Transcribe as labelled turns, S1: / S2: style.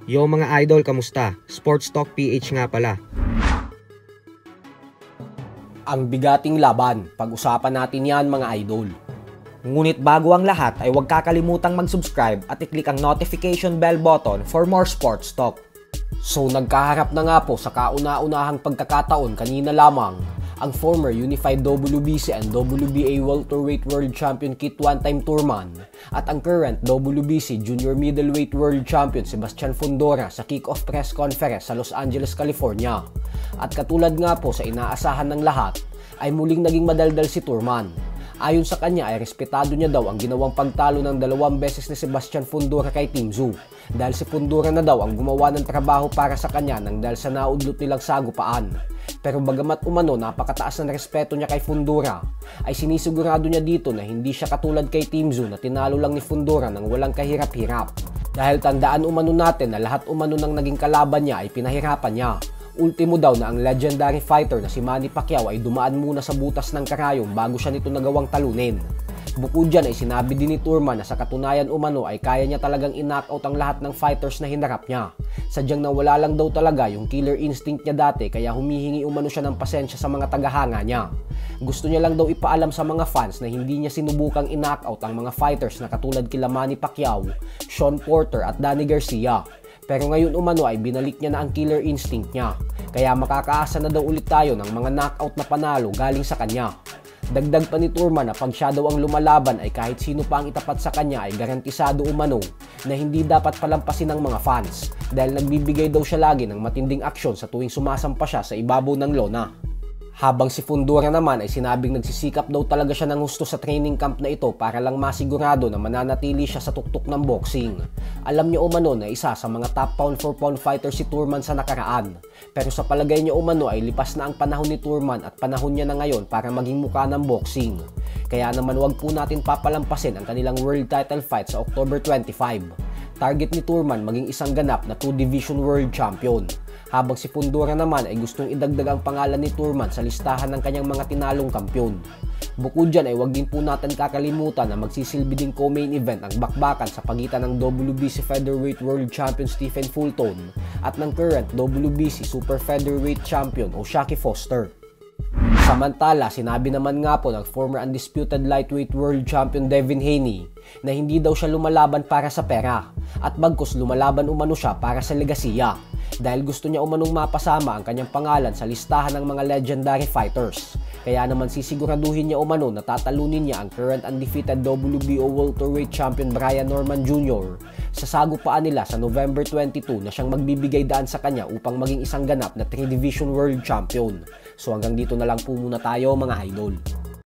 S1: Yo mga idol, kamusta? Sports Talk PH nga pala.
S2: Ang bigating laban, pag-usapan natin yan mga idol. Ngunit bago ang lahat ay huwag kakalimutang mag-subscribe at i-click ang notification bell button for more sports talk. So nagkaharap na nga po sa kauna-unahang pagkakataon kanina lamang ang former Unified WBC and WBA Welterweight World Champion Kit One-Time Thurman at ang current WBC Junior Middleweight World Champion Sebastian Fundora sa kick-off press conference sa Los Angeles, California. At katulad nga po sa inaasahan ng lahat, ay muling naging madaldal si Thurman. Ayon sa kanya ay respetado niya daw ang ginawang pagtalo ng 2 beses ni Sebastian Fundora kay Team Tszyu dahil si Fundora na daw ang gumawa ng trabaho para sa kanya nang dahil sa naudlot nilang sagupaan. Pero bagamat umano napakataas ng respeto niya kay Fundora, ay sinisigurado niya dito na hindi siya katulad kay Team Tszyu na tinalo lang ni Fundora nang walang kahirap-hirap. Dahil tandaan umano natin na lahat umano ng naging kalaban niya ay pinahirapan niya. Ultimo daw na ang legendary fighter na si Manny Pacquiao ay dumaan muna sa butas ng karayom bago siya nito nagawang talunin. Bukod dyan ay sinabi din ni Thurman na sa katunayan umano ay kaya niya talagang i-knockout ang lahat ng fighters na hinarap niya. Sadyang nawala lang daw talaga yung killer instinct niya dati kaya humihingi umano siya ng pasensya sa mga tagahanga niya. Gusto niya lang daw ipaalam sa mga fans na hindi niya sinubukang i-knockout ang mga fighters na katulad kila Manny Pacquiao, Sean Porter at Danny Garcia. Pero ngayon umano ay binalik niya na ang killer instinct niya. Kaya makakaasa na daw ulit tayo ng mga knockout na panalo galing sa kanya. Dagdag pa ni Thurman na pag siya daw ang lumalaban ay kahit sino pa ang itapat sa kanya ay garantisado umano na hindi dapat palampasin ng mga fans dahil nagbibigay daw siya lagi ng matinding aksyon sa tuwing sumasampa siya sa ibabaw ng lona. Habang si Fundora naman ay sinabing nagsisikap daw talaga siya ng husto sa training camp na ito para lang masigurado na mananatili siya sa tuktok ng boxing. Alam niya umano na isa sa mga top pound for pound fighter si Thurman sa nakaraan. Pero sa palagay niya umano ay lipas na ang panahon ni Thurman at panahon niya na ngayon para maging mukha ng boxing. Kaya naman wag po natin papalampasin ang kanilang world title fight sa October 25. Target ni Thurman maging isang ganap na 2-division world champion. Habang si Fundora naman ay gustong idagdag ang pangalan ni Thurman sa listahan ng kanyang mga tinalong kampyon. Bukod dyan ay wag din po natin kakalimutan na magsisilbi ding co-main event ang bakbakan sa pagitan ng WBC Featherweight World Champion Stephen Fulton at ng current WBC Super Featherweight Champion O'Shaquie Foster. Samantala, sinabi naman nga po ng former undisputed lightweight world champion Devin Haney na hindi daw siya lumalaban para sa pera at bagkus lumalaban umano siya para sa legasiya dahil gusto niya umanong mapasama ang kanyang pangalan sa listahan ng mga legendary fighters. Kaya naman sisiguraduhin niya umano na tatalunin niya ang current undefeated WBO welterweight champion Brian Norman Jr. sa sagupaan nila sa November 22 na siyang magbibigay daan sa kanya upang maging isang ganap na 3-division world champion. So hanggang dito na lang po muna tayo mga idol.